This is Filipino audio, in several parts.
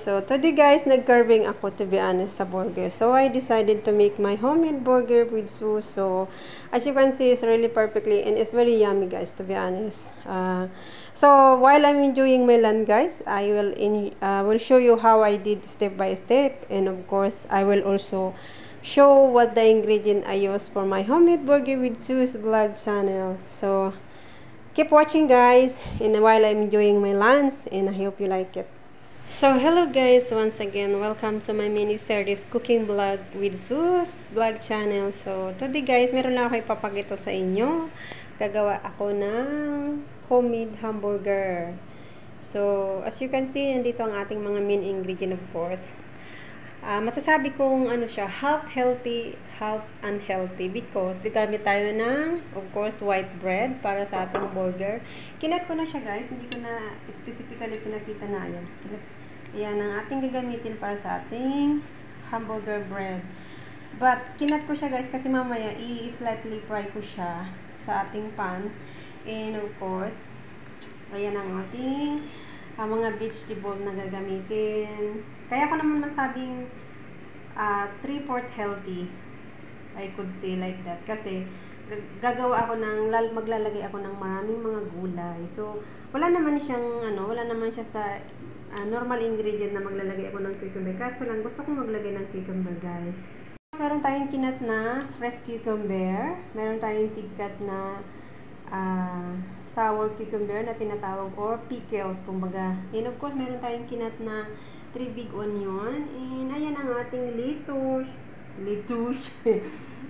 So today guys, nag-carving ako to be honest sa burger. So I decided to make my homemade burger with sauce. So as you can see, it's really perfectly and it's very yummy guys to be honest. So while I'm enjoying my lunch guys, I will show you how I did step by step, and of course I will also show what the ingredient I use for my homemade burger with sauce vlog channel. So keep watching guys, and while I'm enjoying my lunch, and I hope you like it. So hello guys, once again welcome to my mini series cooking vlog with Sus vlog channel. So today guys, meron lang ako ipapakita sa inyo. Gagawa ako ng homemade hamburger. So as you can see, nandito ang ating mga main ingredient of course. Masasabi kong ano siya, half healthy, half unhealthy because gagamit tayo ng of course white bread para sa ating burger. Kinat ko na siya guys, hindi ko na specifically pinakita na yan. Ayan ang ating gagamitin para sa ating hamburger bread. But kinat ko siya guys kasi mamaya i-slightly fry ko siya sa ating pan. And of course, ayan ang ating mga vegetable na gagamitin. Kaya ko naman masabing 3/4 healthy. I could say like that. Kasi gagawa ako maglalagay ako ng maraming mga gulay. So, wala naman siyang, wala naman siya sa normal ingredient na maglalagay ako ng cucumber. Kaso lang, gusto kong maglagay ng cucumber guys. Meron tayong kinat na fresh cucumber. Meron tayong tigkat na sour cucumber na tinatawag or pickles kumbaga. And of course, meron tayong kinat na 3 big onion. And ayan ang ating lettuce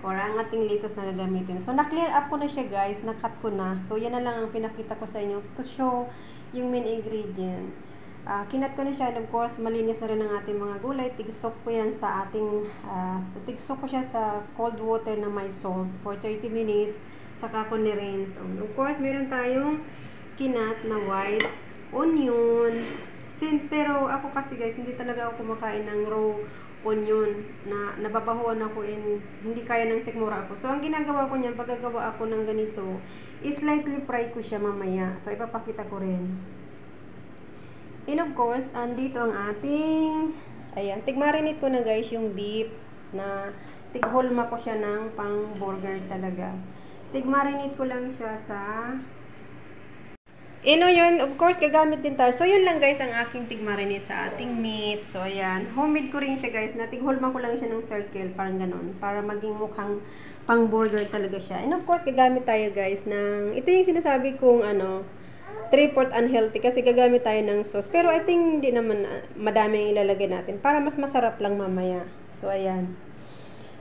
or ang ating lettuce na gagamitin. So, na-clear up ko na siya guys. Na-cut ko na. So, yan na lang ang pinakita ko sa inyo to show yung main ingredient. Kinat ko na siya. And of course, malinis na rin ang ating mga gulay. Tigsok ko yan sa ating tigsok ko siya sa cold water na may salt for 30 minutes. Saka ko ni-rinse. Of course, meron tayong kinat na white onion. Pero ako kasi guys, hindi talaga ako kumakain ng raw onion na nababahuan ako and hindi kaya ng sikmura ako. So, ang ginagawa ko niyan, paggagawa ako ng ganito, is slightly fry ko siya mamaya. So, ipapakita ko rin. And of course, andito ang ating, ayan, tigmarinate ko na guys yung beef na tighulma ko siya ng pang burger talaga. Tigmarinate ko lang siya sa yun, of course, gagamit din tayo. So, yun lang guys ang aking tigmarinate sa ating meat. So, ayan. Homemade ko rin siya guys. Natighulma ko lang siya ng circle. Parang ganun. Para maging mukhang pang burger talaga siya. And of course, gagamit tayo guys ng, ito yung sinasabi kong 3/4 unhealthy. Kasi gagamit tayo ng sauce. Pero I think hindi naman madami ang ilalagay natin. Para mas masarap lang mamaya. So, ayan.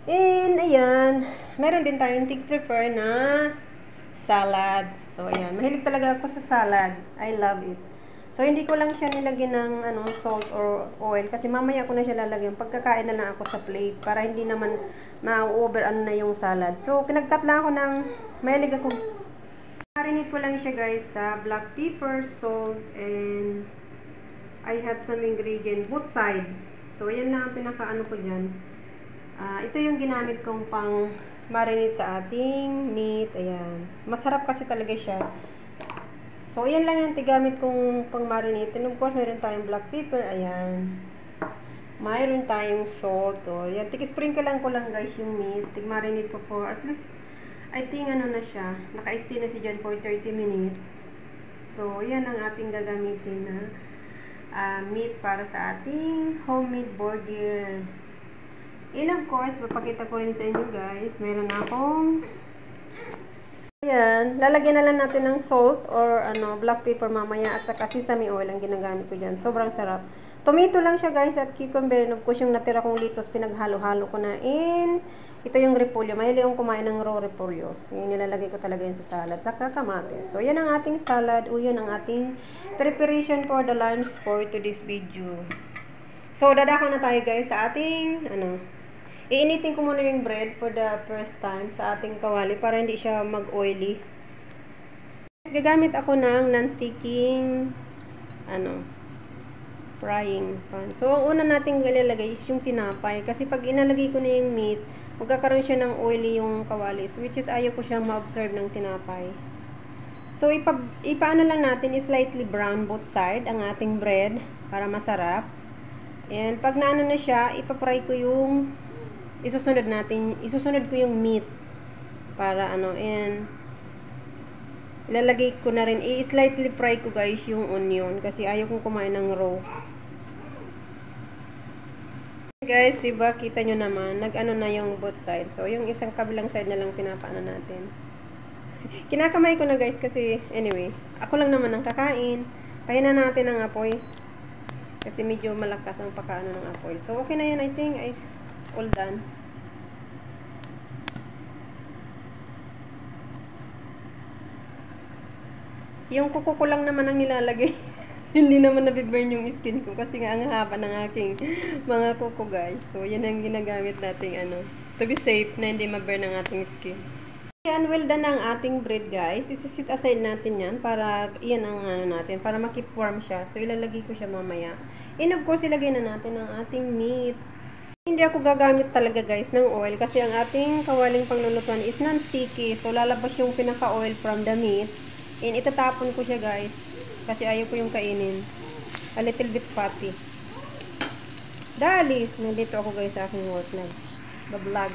And, ayan. Meron din tayong tig-prepare na salad. So, ayan. Mahilig talaga ako sa salad. I love it. So, hindi ko lang siya nilagyan ng salt or oil. Kasi mamaya ko na siya lalagyan. Pagkakain na lang ako sa plate. Para hindi naman ma-over na yung salad. So, kinagkat lang ako ng mahilig ako. Marinate ko lang siya guys sa black pepper, salt, and I have some ingredient. Both side. So, ayan lang ang pinaka ko dyan. Ito yung ginamit kong pang marinate sa ating meat. Ayan. Masarap kasi talaga siya. So, ayan lang yung tigamit kong pang marinate. And of course, meron tayong black pepper. Ayan. Mayroon tayong salt. O, ayan. Sprinkle lang ko lang guys yung meat. Tig-marinate ko for at least, I think na siya. Naka-stay na siya dyan for 30 minutes. So, ayan ang ating gagamitin na meat para sa ating homemade burger. And of course, papakita ko rin sa inyo guys, meron akong ayan, lalagyan na lang natin ng salt or black pepper mamaya at saka sesame oil ang ginagamit ko dyan. Sobrang sarap. Tomato lang siya guys at cucumber. And of course, yung natira kong lettuce, pinaghalo-halo ko na. And ito yung repolyo. Mahilig akong kumain ng raw repolyo. Yung nilalagay ko talaga yun sa salad. Saka kamatis. So, yan ang ating salad. O, yan ang ating preparation for the lunch for today's video. So, dadako na tayo guys sa ating iinitin ko muna yung bread for the first time sa ating kawali para hindi siya mag-oily. Gagamit ako ng non-sticking frying pan. So, ang una nating ilalagay is yung tinapay. Kasi pag inalagay ko na yung meat, magkakaroon siya ng oily yung kawali. So, which is ayaw ko siyang ma-absorb ng tinapay. So, ipaano lang natin is slightly brown both side ang ating bread para masarap. And pag naano na siya, ipapry ko yung isusunod ko yung meat para ano, and ilalagay ko na rin, i-slightly fry ko guys yung onion kasi ayaw kong kumain ng raw. Guys, diba, kita nyo naman, nag-ano na yung both sides. So, yung isang kabilang side na lang pinapaano natin. Kinakamay ko na guys kasi, anyway, ako lang naman ang kakain. Pahinan natin ang apoy. Kasi medyo malakas ang pakaano ng apoy. So, okay na yun, I think, is all done. Yung kuko ko lang naman ang nilalagay. Hindi naman nabiburn yung skin ko kasi nga ang haba ng aking mga kuko guys. So, yan ang ginagamit nating ano, to be safe na hindi maburn ang ating skin. Yan, well done ang ating bread guys. Isisit aside natin yan para, yan ang ano natin, para makip warm siya. So, ilalagay ko siya mamaya. And of course, ilagay na natin ang ating meat. Hindi ako gagamit talaga guys ng oil kasi ang ating kawaling panglulutuan is non-sticky. So, lalabas yung pinaka-oil from the meat. And itatapon ko siya guys. Kasi ayaw ko yung kainin. A little bit fatty. Dali! Nandito ako guys sa aking work na. Ba-vlog.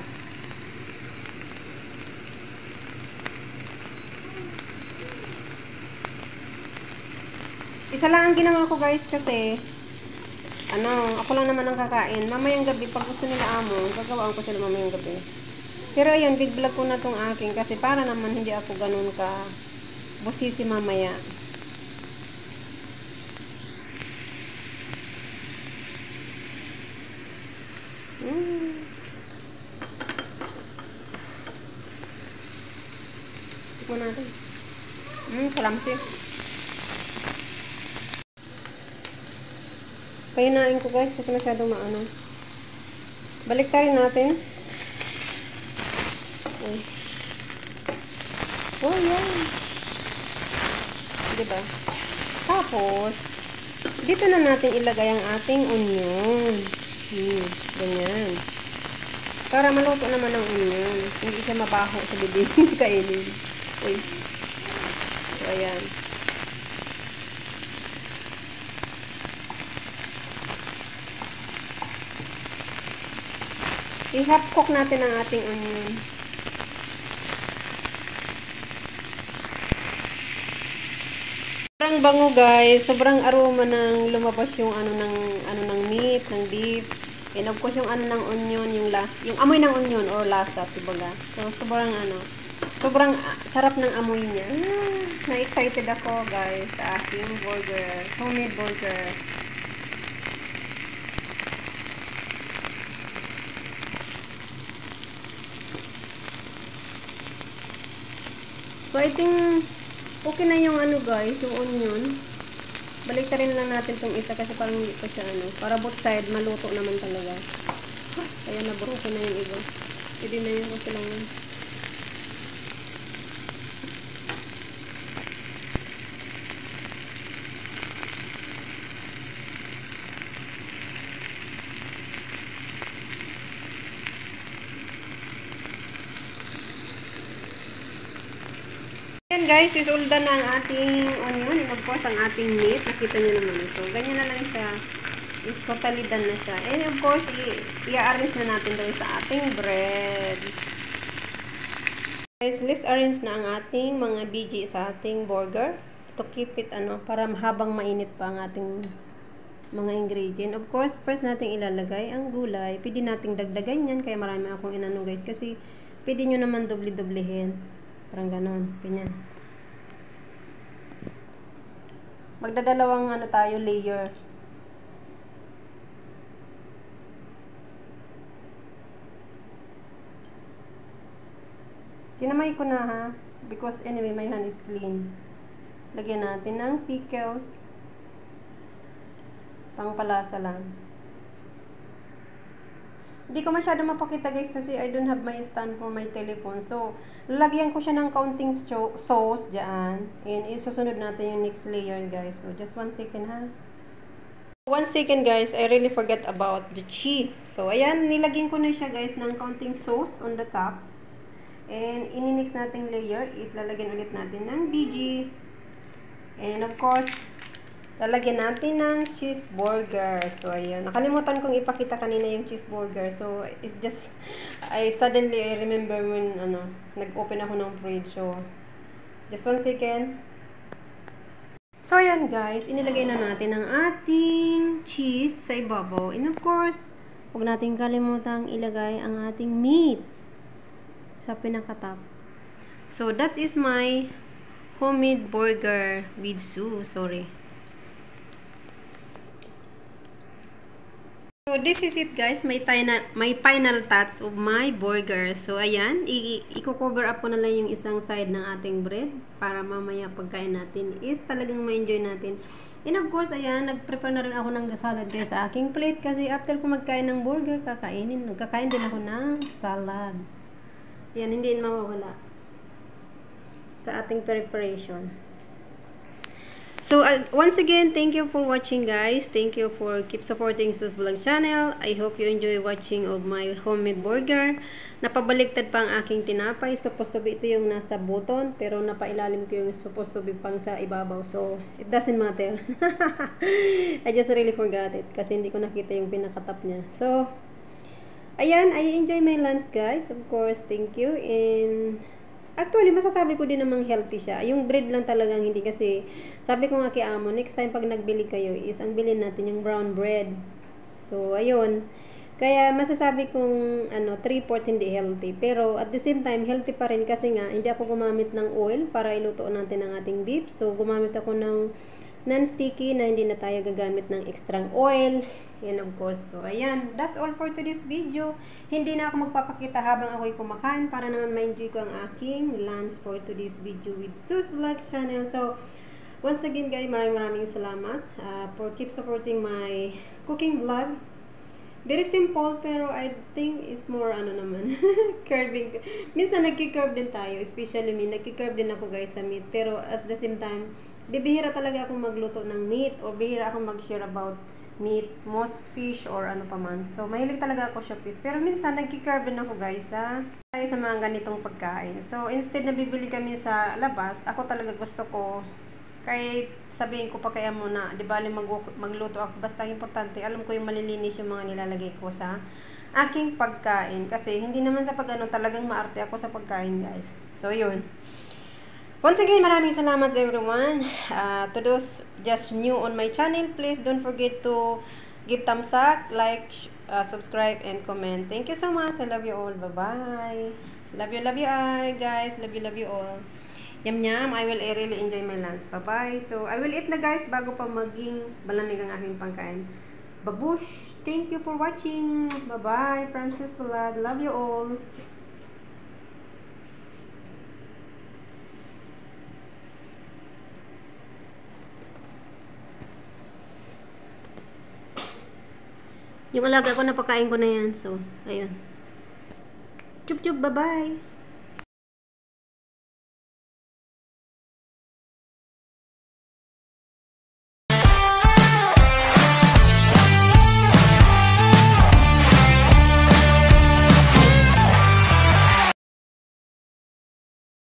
Isa lang ang ginawa ko guys kasi ako lang naman ang kakain. Mamayang gabi, pag gusto nila amo, gagawaan ko sila mamayang gabi. Pero ayun, big vlog ko na tong aking kasi para naman hindi ako ganun ka busisi mamaya. Tikman natin. Kalamsi. Pahinain ko guys kasi masyadong maano. Balik rin natin. Oh, yan. Diba? Tapos, dito na natin ilagay ang ating onion. Ganyan. Para maluto naman ang onion. Hindi siya mabaho sa bibig. Kainin. Uy. So, ayan. I-half cook natin ang ating onion. Sobrang bango guys, sobrang aroma ng lumabas yung ng meat, ng beef. And of course yung ng onion, yung amoy ng onion or lasa, tibaga. So sobrang sarap ng amoy niya. Na-excited ako guys sa aking burger, homemade burger. So I think okay na yung guys, yung onion. Balik rin lang natin tong isa kasi parang hindi pa siya para both side maluto naman talaga. Kaya nabroken na yung iba. Pwede na yun kasi lang yun. Ayan guys, is all done na ang ating onion and of course ang ating meat. Nakita nyo naman ito. Ganyan na lang siya. Is totally done na siya. And of course, i-arrange na natin doon sa ating bread. Guys, let's arrange na ang ating mga BG sa ating burger. To keep it para habang mainit pa ang ating mga ingredient. Of course, first nating ilalagay ang gulay. Pwede nating dagdagan yan. Kaya marami akong guys. Kasi pwede nyo naman doble-doblehin. Parang ganon. Ganyan. Magdadalawang tayo layer. Kinamay ko na ha. Because anyway, my hand is clean. Lagyan natin ng pickles. Pangpalasa lang. Hindi ko masyado mapakita guys kasi I don't have my stand for my telephone. So, lalagyan ko siya ng counting sauce dyan. And isusunod natin yung next layer guys. So, just 1 second ha. 1 second guys, I really forgot about the cheese. So, ayan, nilagyan ko na siya guys ng counting sauce on the top. And, ini-next nating layer is lalagyan ulit natin ng BG. And of course, lalagyan natin ng cheeseburger. So, ayun. Nakalimutan kong ipakita kanina yung cheeseburger. So, it's just, I suddenly remember when, nag-open ako ng fridge. So, just 1 second. So, ayan guys. Inilagay na natin ang ating cheese sa ibabaw. And of course, huwag natin kalimutang ilagay ang ating meat sa pinakatap. So, that is my homemade burger with Sue. Sorry. So, this is it guys. May final touch of my burger. So, ayan. I-cover up ko na lang yung isang side ng ating bread para mamaya pagkain natin is talagang ma-enjoy natin. And of course, ayan. Nag-prepare na rin ako ng salad guys sa aking plate kasi after ko magkain ng burger, kakain din ako ng salad. Yan, hindi mawawala sa ating preparation. So, once again, thank you for watching guys. Thank you for keep supporting Sue's Vlog channel. I hope you enjoy watching of my homemade burger. Napabaliktad pa ang aking tinapay. Supposed to be ito yung nasa button, pero napailalim ko yung supposed to be pang sa ibabaw. So, it doesn't matter. I just really forgot it kasi hindi ko nakita yung pinakatap niya. So, ayan, I enjoy my lunch guys. Of course, thank you. And actually, masasabi ko din namang healthy siya. Yung bread lang talagang hindi kasi, sabi ko nga kay Amo, next time pag nagbili kayo is, ang bilhin natin yung brown bread. So, ayun. Kaya, masasabi kong, 3/4 hindi healthy. Pero, at the same time, healthy pa rin kasi nga, hindi ako gumamit ng oil para iluto natin ang ating beef. So, gumamit ako ng non-sticky na hindi na tayo gagamit ng extra oil. Yan of course. So, ayan. That's all for today's video. Hindi na ako magpapakita habang ako'y kumakain para naman ma-enjoy ko ang aking lunch for today's video with Sue's Vlog channel. So, once again guys, maraming salamat for keep supporting my cooking vlog. Very simple, pero I think it's more, naman, curving. Minsan nagki-curve din tayo, especially me. Nagki-curve din ako guys sa meat. Pero at the same time, bibihira talaga akong magluto ng meat o bihira akong mag-share about meat, most fish, or ano pa man. So, mahilig talaga ako sa fish. Pero minsan, nagki-curve din ako guys, sa mga ganitong pagkain. So, instead na bibili kami sa labas, ako talaga gusto ko, kahit sabihin ko pa kaya muna, di bali magluto ako. Basta importante, alam ko yung malilinis yung mga nilalagay ko sa aking pagkain. Kasi, hindi naman sa talagang maarte ako sa pagkain guys. So, yun. Once again, maraming salamat sa everyone. To those just new on my channel, please don't forget to give thumbs up, like, subscribe, and comment. Thank you so much. I love you all. Bye-bye. Love you, guys. Love you all. Yum, yum. I will really enjoy my lunch. Bye-bye. So, I will eat na guys bago pa maging malamig ang aking pangkain. Babush! Thank you for watching. Bye-bye. From Sue's Vlog. Love you all. Yung alaga ko, napakain ko na yan. So, ayun. Chup-chup, bye-bye.